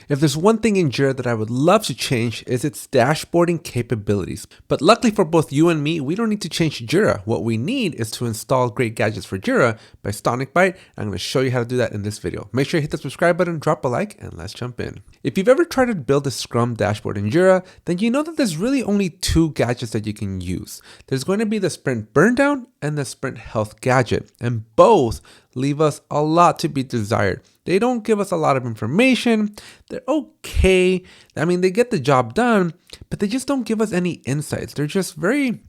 If there's one thing in Jira that I would love to change is its dashboarding capabilities. But luckily for both you and me, we don't need to change Jira. What we need is to install great gadgets for Jira by StonicBite. I'm going to show you how to do that in this video. Make sure you hit the subscribe button, drop a like, and let's jump in. If you've ever tried to build a Scrum dashboard in Jira, then you know that there's really only two gadgets that you can use. There's going to be the sprint burndown and the sprint health gadget, and both leave us a lot to be desired. They don't give us a lot of information. They're okay. I mean, they get the job done, but they just don't give us any insights. They're just very,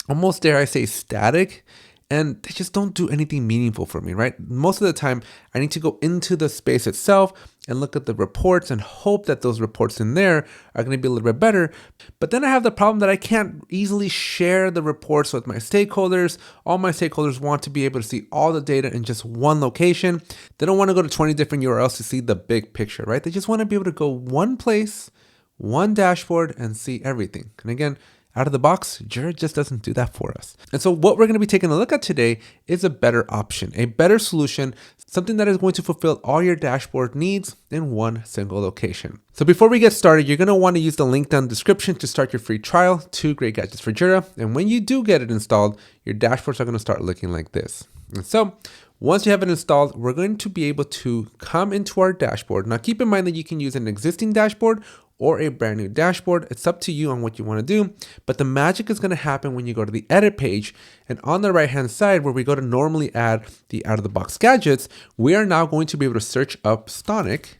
almost dare I say, static. And they just don't do anything meaningful for me, right? Most of the time, I need to go into the space itself and look at the reports and hope that those reports in there are going to be a little bit better. But then I have the problem that I can't easily share the reports with my stakeholders. All my stakeholders want to be able to see all the data in just one location. They don't want to go to 20 different URLs to see the big picture, right? They just want to be able to go one place, one dashboard, and see everything. And again, out of the box, Jira just doesn't do that for us. And so what we're going to be taking a look at today is a better option, a better solution, something that is going to fulfill all your dashboard needs in one single location. So before we get started, you're going to want to use the link down in the description to start your free trial to Great Gadgets for Jira. And when you do get it installed, your dashboards are going to start looking like this. And so once you have it installed, we're going to be able to come into our dashboard. Now keep in mind that you can use an existing dashboard or a brand new dashboard. It's up to you on what you want to do, but the magic is going to happen when you go to the edit page, and on the right hand side where we go to normally add the out of the box gadgets, we are now going to be able to search up Stonic.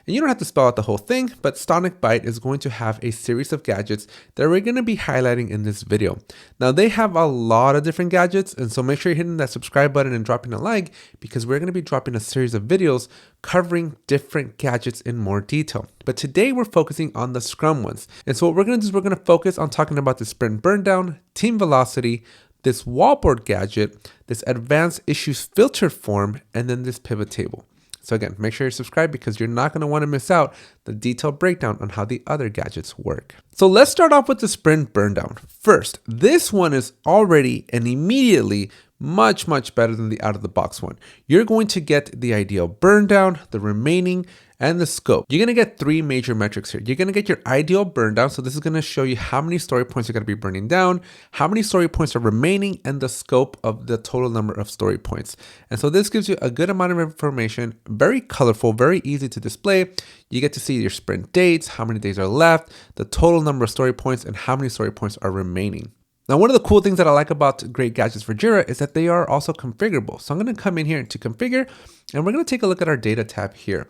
And you don't have to spell out the whole thing, but StonicBite is going to have a series of gadgets that we're going to be highlighting in this video. Now they have a lot of different gadgets, and so make sure you're hitting that subscribe button and dropping a like, because we're going to be dropping a series of videos covering different gadgets in more detail. But today we're focusing on the Scrum ones. And so what we're going to do is we're going to focus on talking about the sprint burndown, team velocity, this wallboard gadget, this advanced issues filter form, and then this pivot table. So again, make sure you're subscribed because you're not going to want to miss out the detailed breakdown on how the other gadgets work. So let's start off with the sprint burndown. First, this one is already and immediately much better than the out of the box one. You're going to get the ideal burn down, the remaining, and the scope. You're going to get three major metrics here. You're going to get your ideal burn down. So this is going to show you how many story points you're going to be burning down, how many story points are remaining, and the scope of the total number of story points. And so this gives you a good amount of information, very colorful, very easy to display. You get to see your sprint dates, how many days are left, the total number of story points, and how many story points are remaining. Now, one of the cool things that I like about Great Gadgets for Jira is that they are also configurable. So I'm going to come in here to configure, and we're going to take a look at our data tab here.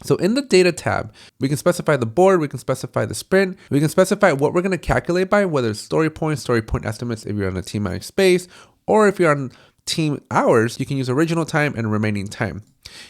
So in the data tab, we can specify the board, we can specify the sprint, we can specify what we're going to calculate by, whether it's story point estimates if you're on a team managed space, or if you're on team hours, you can use original time and remaining time.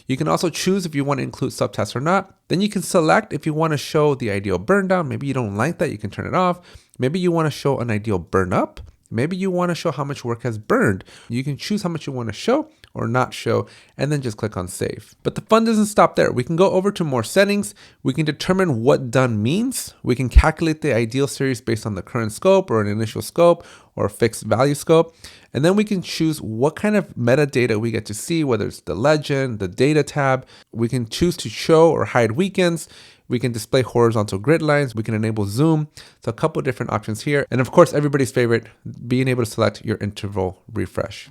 You can also choose if you want to include subtasks or not. Then you can select if you want to show the ideal burn down. Maybe you don't like that, you can turn it off. Maybe you want to show an ideal burn up. Maybe you want to show how much work has burned. You can choose how much you want to show or not show, and then just click on save. But the fun doesn't stop there. We can go over to more settings. We can determine what done means. We can calculate the ideal series based on the current scope or an initial scope or a fixed value scope. And then we can choose what kind of metadata we get to see, whether it's the legend, the data tab. We can choose to show or hide weekends. We can display horizontal grid lines. We can enable zoom. So a couple of different options here. And of course, everybody's favorite, being able to select your interval refresh.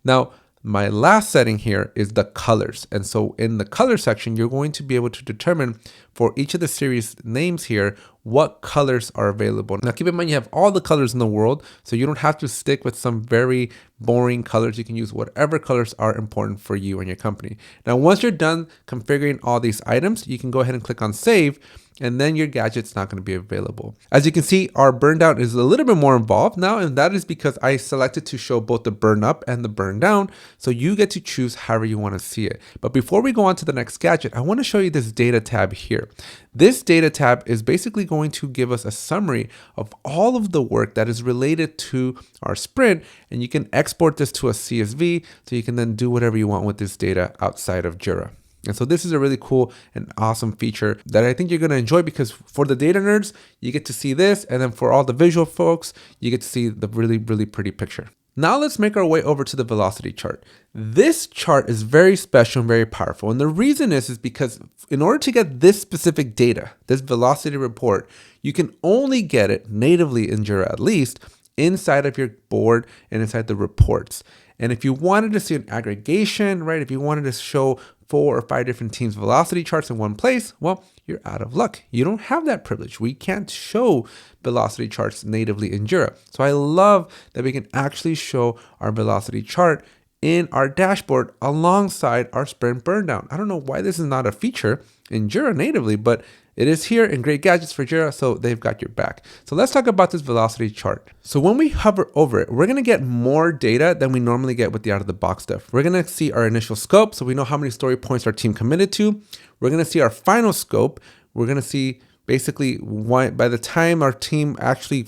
Now, my last setting here is the colors. And so in the color section, you're going to be able to determine for each of the series names here, what colors are available. Now keep in mind, you have all the colors in the world, so you don't have to stick with some very boring colors. You can use whatever colors are important for you and your company. Now, once you're done configuring all these items, you can go ahead and click on save, and then your gadget's not going to be available. As you can see, our burn down is a little bit more involved now, and that is because I selected to show both the burn up and the burn down. So you get to choose however you want to see it. But before we go on to the next gadget, I want to show you this data tab here. This data tab is basically going to give us a summary of all of the work that is related to our sprint, and you can export this to a CSV so you can then do whatever you want with this data outside of Jira. And so this is a really cool and awesome feature that I think you're going to enjoy, because for the data nerds, you get to see this. And then for all the visual folks, you get to see the really pretty picture. Now let's make our way over to the velocity chart. This chart is very special and very powerful. And the reason is because in order to get this specific data, this velocity report, you can only get it natively in Jira, at least inside of your board and inside the reports. And if you wanted to see an aggregation, right, if you wanted to show 4 or 5 different teams' velocity charts in one place, well, you're out of luck. You don't have that privilege. We can't show velocity charts natively in Jira. So I love that we can actually show our velocity chart in our dashboard alongside our sprint burndown. I don't know why this is not a feature in Jira natively, but it is here in Great Gadgets for Jira, so they've got your back. So let's talk about this velocity chart. So when we hover over it, we're gonna get more data than we normally get with the out-of-the-box stuff. We're gonna see our initial scope, so we know how many story points our team committed to. We're gonna see our final scope. We're gonna see basically by the time our team actually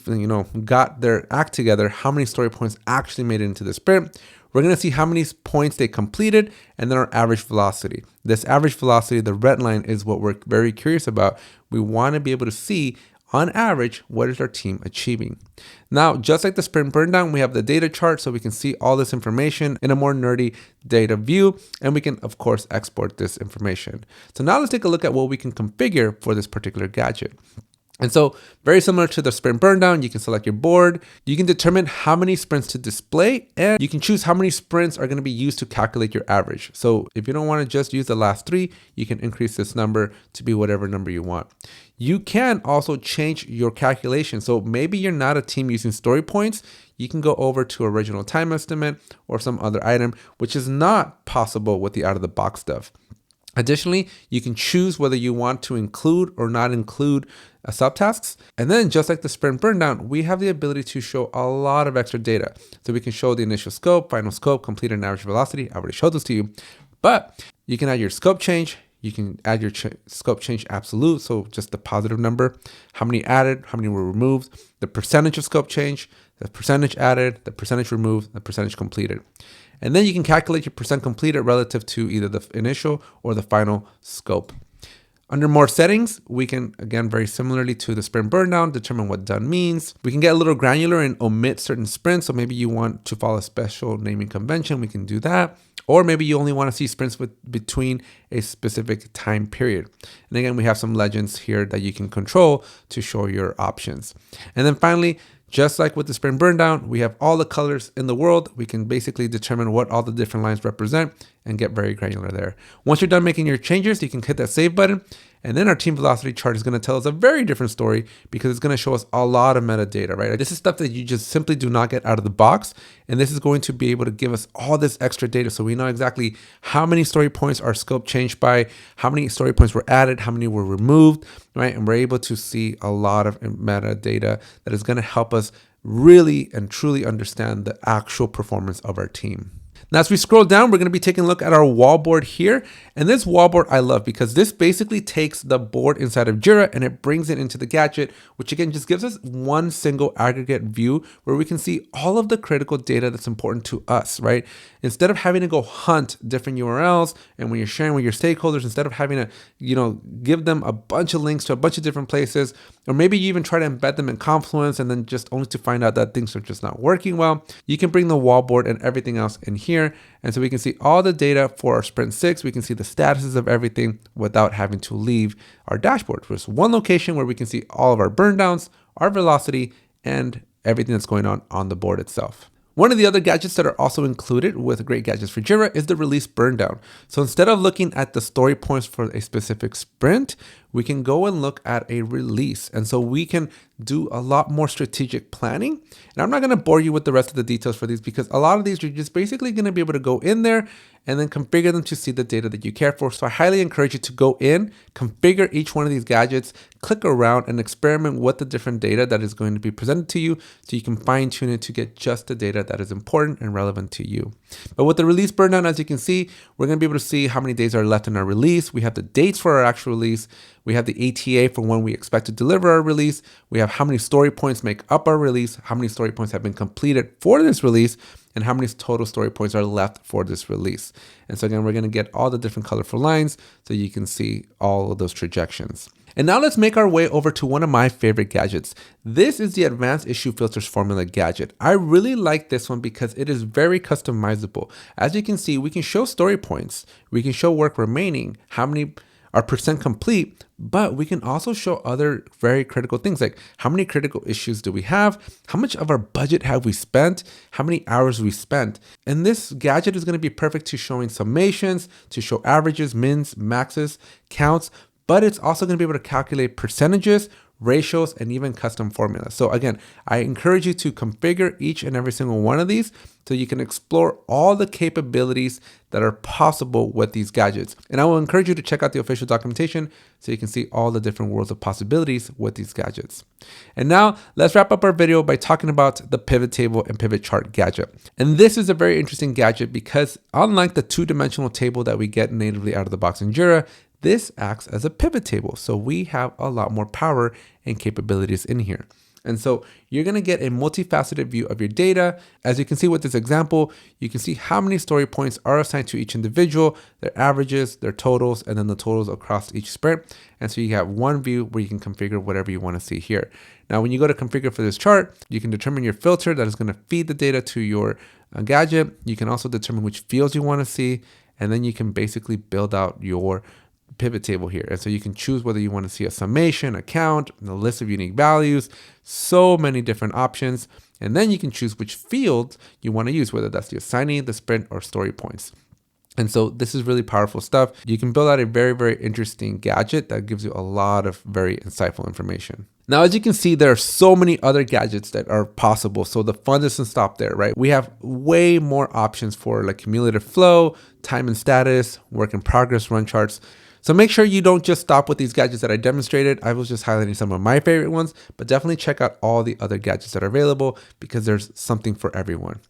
got their act together, how many story points actually made it into the sprint. We're going to see how many points they completed and then our average velocity. This average velocity, the red line, is what we're very curious about. We want to be able to see on average, what is our team achieving? Now, just like the sprint burndown, we have the data chart so we can see all this information in a more nerdy data view, and we can, of course, export this information. So now let's take a look at what we can configure for this particular gadget. And so very similar to the sprint burndown, you can select your board, you can determine how many sprints to display, and you can choose how many sprints are going to be used to calculate your average. So if you don't want to just use the last 3, you can increase this number to be whatever number you want. You can also change your calculation. So maybe you're not a team using story points. You can go over to original time estimate or some other item, which is not possible with the out-of-the-box stuff. Additionally, you can choose whether you want to include or not include subtasks. And then just like the sprint burndown, we have the ability to show a lot of extra data. So we can show the initial scope, final scope, completed and average velocity. I already showed this to you, but you can add your scope change. You can add your scope change absolute. So just the positive number, how many added, how many were removed, the percentage of scope change, the percentage added, the percentage removed, the percentage completed. And then you can calculate your percent completed relative to either the initial or the final scope. Under more settings, we can, again, very similarly to the sprint burndown, determine what done means. We can get a little granular and omit certain sprints. So maybe you want to follow a special naming convention, we can do that. Or maybe you only want to see sprints between a specific time period. And again, we have some legends here that you can control to show your options. And then finally, just like with the sprint burndown, we have all the colors in the world. We can basically determine what all the different lines represent and get very granular there. Once you're done making your changes, you can hit that save button. And then our team velocity chart is going to tell us a very different story because it's going to show us a lot of metadata, right? This is stuff that you just simply do not get out of the box. And this is going to be able to give us all this extra data. So we know exactly how many story points our scope changed by, how many story points were added, how many were removed, right? And we're able to see a lot of metadata that is going to help us really and truly understand the actual performance of our team. Now, as we scroll down, we're going to be taking a look at our wallboard here. And this wallboard I love because this basically takes the board inside of Jira and it brings it into the gadget, which again just gives us one single aggregate view where we can see all of the critical data that's important to us, right? Instead of having to go hunt different URLs and when you're sharing with your stakeholders, instead of having to, give them a bunch of links to a bunch of different places, or maybe you even try to embed them in Confluence and then just only to find out that things are just not working well, you can bring the wallboard and everything else in here. And so we can see all the data for our sprint 6. We can see the statuses of everything without having to leave our dashboard. There's one location where we can see all of our burn downs, our velocity, and everything that's going on the board itself. One of the other gadgets that are also included with Great Gadgets for Jira is the release burndown. So instead of looking at the story points for a specific sprint, we can go and look at a release. And so we can do a lot more strategic planning. And I'm not going to bore you with the rest of the details for these because a lot of these you're just basically going to be able to go in there and then configure them to see the data that you care for. So I highly encourage you to go in, configure each one of these gadgets, click around and experiment with the different data that is going to be presented to you so you can fine tune it to get just the data that is important and relevant to you. But with the release burndown, as you can see, we're going to be able to see how many days are left in our release. We have the dates for our actual release. We have the ATA for when we expect to deliver our release. We have how many story points make up our release, how many story points have been completed for this release, and how many total story points are left for this release. And so again, we're going to get all the different colorful lines so you can see all of those trajections. And now let's make our way over to one of my favorite gadgets. This is the Advanced Issue Filters Formula gadget. I really like this one because it is very customizable. As you can see, we can show story points, we can show work remaining, how many are percent complete, but we can also show other very critical things like how many critical issues do we have, how much of our budget have we spent, how many hours we spent. And this gadget is going to be perfect to showing summations, to show averages, mins, maxes, counts, but it's also going to be able to calculate percentages, ratios, and even custom formulas. So again, I encourage you to configure each and every single one of these so you can explore all the capabilities that are possible with these gadgets. And I will encourage you to check out the official documentation so you can see all the different worlds of possibilities with these gadgets. And now let's wrap up our video by talking about the pivot table and pivot chart gadget. And this is a very interesting gadget because unlike the two-dimensional table that we get natively out of the box in Jira, this acts as a pivot table. So we have a lot more power and capabilities in here. And so you're going to get a multifaceted view of your data. As you can see with this example, you can see how many story points are assigned to each individual, their averages, their totals, and then the totals across each sprint. And so you have one view where you can configure whatever you want to see here. Now, when you go to configure for this chart, you can determine your filter that is going to feed the data to your gadget. You can also determine which fields you want to see, and then you can basically build out your pivot table here. And so you can choose whether you want to see a summation, a count, a list of unique values, so many different options. And then you can choose which fields you want to use, whether that's the assignee, the sprint, or story points. And so this is really powerful stuff. You can build out a very interesting gadget that gives you a lot of very insightful information. Now, as you can see, there are so many other gadgets that are possible. So the fun doesn't stop there, right? We have way more options for like cumulative flow, time and status, work in progress, run charts. So make sure you don't just stop with these gadgets that I demonstrated. I was just highlighting some of my favorite ones, but definitely check out all the other gadgets that are available because there's something for everyone.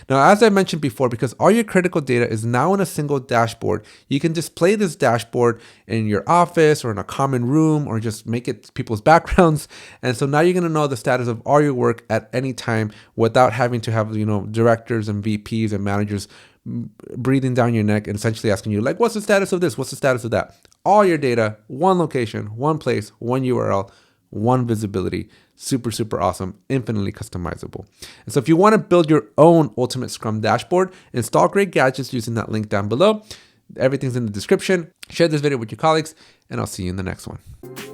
Now, as I mentioned before, because all your critical data is now in a single dashboard, you can display this dashboard in your office or in a common room or just make it people's backgrounds. And so now you're going to know the status of all your work at any time without having to have, directors and VPs and managers breathing down your neck and essentially asking you like, what's the status of this? What's the status of that? All your data, one location, one place, one URL, one visibility. Super awesome, infinitely customizable. And so if you want to build your own ultimate Scrum dashboard, install great gadgets using that link down below. Everything's in the description. Share this video with your colleagues, and I'll see you in the next one.